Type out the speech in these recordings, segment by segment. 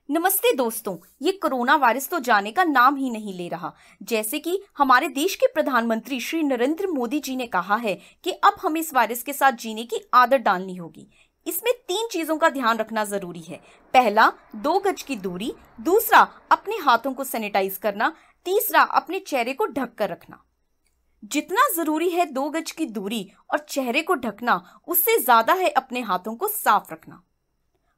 नमस्ते दोस्तों, ये कोरोना वायरस तो जाने का नाम ही नहीं ले रहा। जैसे कि हमारे देश के प्रधानमंत्री श्री नरेंद्र मोदी जी ने कहा है कि अब हमें इस वायरस के साथ जीने की आदत डालनी होगी। इसमें 3 चीजों का ध्यान रखना जरूरी है। पहला, 2 गज की दूरी। दूसरा, अपने हाथों को सैनिटाइज करना। तीसरा, अपने चेहरे को ढक कर रखना। जितना जरूरी है 2 गज की दूरी और चेहरे को ढकना, उससे ज्यादा है अपने हाथों को साफ रखना।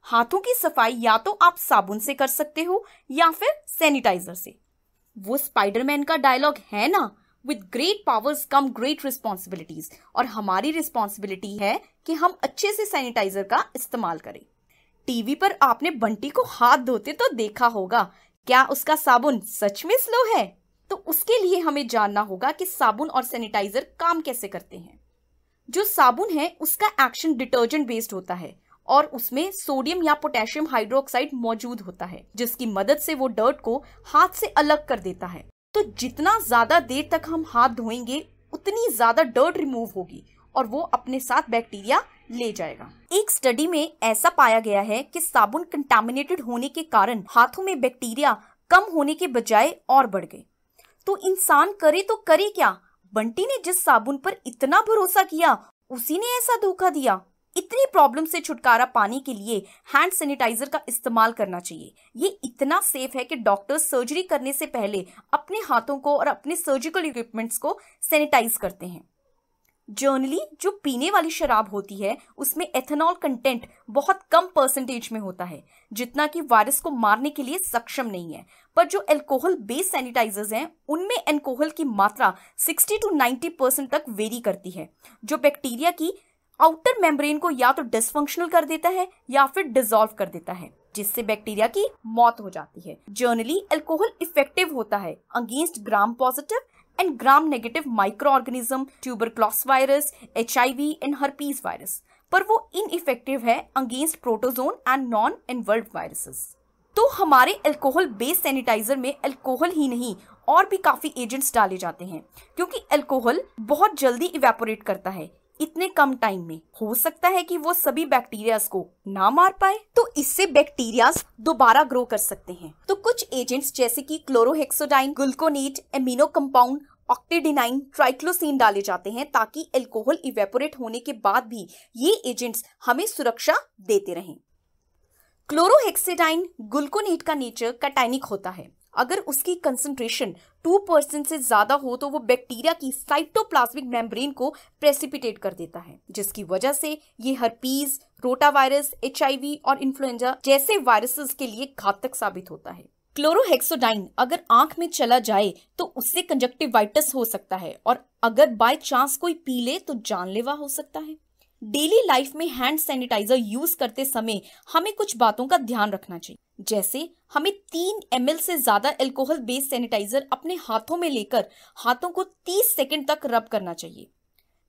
हाथों की सफाई या तो आप साबुन से कर सकते हो या फिर सैनिटाइजर से। वो स्पाइडरमैन का डायलॉग है ना, with great powers come great responsibilities. और हमारी रिस्पॉन्सिबिलिटी है कि हम अच्छे से सैनिटाइजर का इस्तेमाल करें। टीवी पर आपने बंटी को हाथ धोते तो देखा होगा, क्या उसका साबुन सच में स्लो है? तो उसके लिए हमें जानना होगा कि साबुन और सैनिटाइजर काम कैसे करते हैं। जो साबुन है उसका एक्शन डिटर्जेंट बेस्ड होता है और उसमें सोडियम या पोटेशियम हाइड्रोक्साइड मौजूद होता है, जिसकी मदद से वो डर्ट को हाथ से अलग कर देता है। तो जितना ज्यादा देर तक हम हाथ धोएंगे उतनी ज्यादा डर्ट रिमूव होगी और वो अपने साथ बैक्टीरिया ले जाएगा। एक स्टडी में ऐसा पाया गया है कि साबुन कंटामिनेटेड होने के कारण हाथों में बैक्टीरिया कम होने के बजाय और बढ़ गए। तो इंसान करे तो करे क्या? बंटी ने जिस साबुन पर इतना भरोसा किया उसी ने ऐसा धोखा दिया। इतनी प्रॉब्लम से छुटकारा पाने के लिए हैंड सैनिटाइजर का इस्तेमाल करना चाहिए। ये इतना सेफ है कि डॉक्टर्स सर्जरी करने से पहले अपने हाथों को और अपने सर्जिकल इक्विपमेंट्स को सैनिटाइज करते हैं। जनरली जो पीने वाली शराब होती है उसमें एथेनॉल कंटेंट बहुत कम परसेंटेज में होता है, जितना कि वायरस को मारने के लिए सक्षम नहीं है। पर जो अल्कोहल बेस्ड सैनिटाइजर्स हैं उनमें अल्कोहल की मात्रा 60 to 90% तक वेरी करती है, जो बैक्टीरिया की आउटर मेम्ब्रेन को या तो डिसफंक्शनल कर देता है या फिर डिसॉल्व कर देता है, जिससे बैक्टीरिया की मौत हो जाती है। जनरली अल्कोहल इफेक्टिव होता है against gram positive and gram negative micro organism, tuberculosis virus, HIV and herpes virus, पर वो इनइफेक्टिव है against protozoan and non enveloped viruses. तो हमारे अल्कोहल बेस्ड सैनिटाइजर में अल्कोहल ही नहीं और भी काफी एजेंट्स डाले जाते हैं, क्योंकि अल्कोहल बहुत जल्दी इवेपोरेट करता है। इतने कम टाइम में हो सकता है कि वो सभी बैक्टीरियाज को ना मार पाए, तो इससे बैक्टीरियाज दोबारा ग्रो कर सकते हैं। तो कुछ एजेंट्स जैसे कि क्लोरोहेक्सोडाइन, गुल्कोनेट, एमिनो कंपाउंड, ऑक्टेडिनाइन, ट्राइक्लोसिन डाले जाते हैं ताकि अल्कोहल इवेपोरेट होने के बाद भी ये एजेंट्स हमें सुरक्षा देते रहें। क्लोरोहेक्सिडाइन गुल्कोनेट का नेचर कैटायनिक होता है। अगर उसकी कंसंट्रेशन 2% से ज्यादा हो तो वो बैक्टीरिया की साइटोप्लाज्मिक मेम्ब्रेन को प्रेसिपिटेट कर देता है, जिसकी वजह से ये हर्पीज, रोटावायरस, HIV और इन्फ्लुएंजा जैसे वायरसेस के लिए घातक साबित होता है। क्लोरोहेक्सोडाइन अगर आंख में चला जाए तो उससे कंजक्टिवाइटिस हो सकता है और अगर बाय चांस कोई पी ले तो जानलेवा हो सकता है। डेली लाइफ में हैंड सैनिटाइजर यूज करते समय हमें कुछ बातों का ध्यान रखना चाहिए, जैसे हमें 3 ml से ज्यादा अल्कोहल बेस्ड सैनिटाइजर अपने हाथों में लेकर हाथों को 30 सेकंड तक रब करना चाहिए।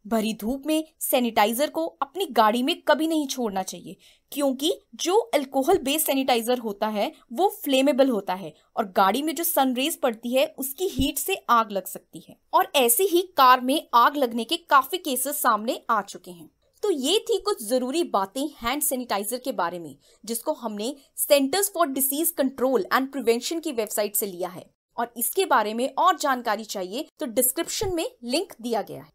भरी धूप में सैनिटाइजर को अपनी गाड़ी में कभी नहीं छोड़ना चाहिए, क्योंकि जो अल्कोहल बेस्ड सैनिटाइजर होता है वो फ्लेमेबल होता है और गाड़ी में जो सनरेज पड़ती है उसकी हीट से आग लग सकती है। और ऐसे ही कार में आग लगने के काफी केसेस सामने आ चुके हैं। तो ये थी कुछ जरूरी बातें हैंड सैनिटाइजर के बारे में, जिसको हमने centres for disease control and prevention की वेबसाइट से लिया है। और इसके बारे में और जानकारी चाहिए तो डिस्क्रिप्शन में लिंक दिया गया है।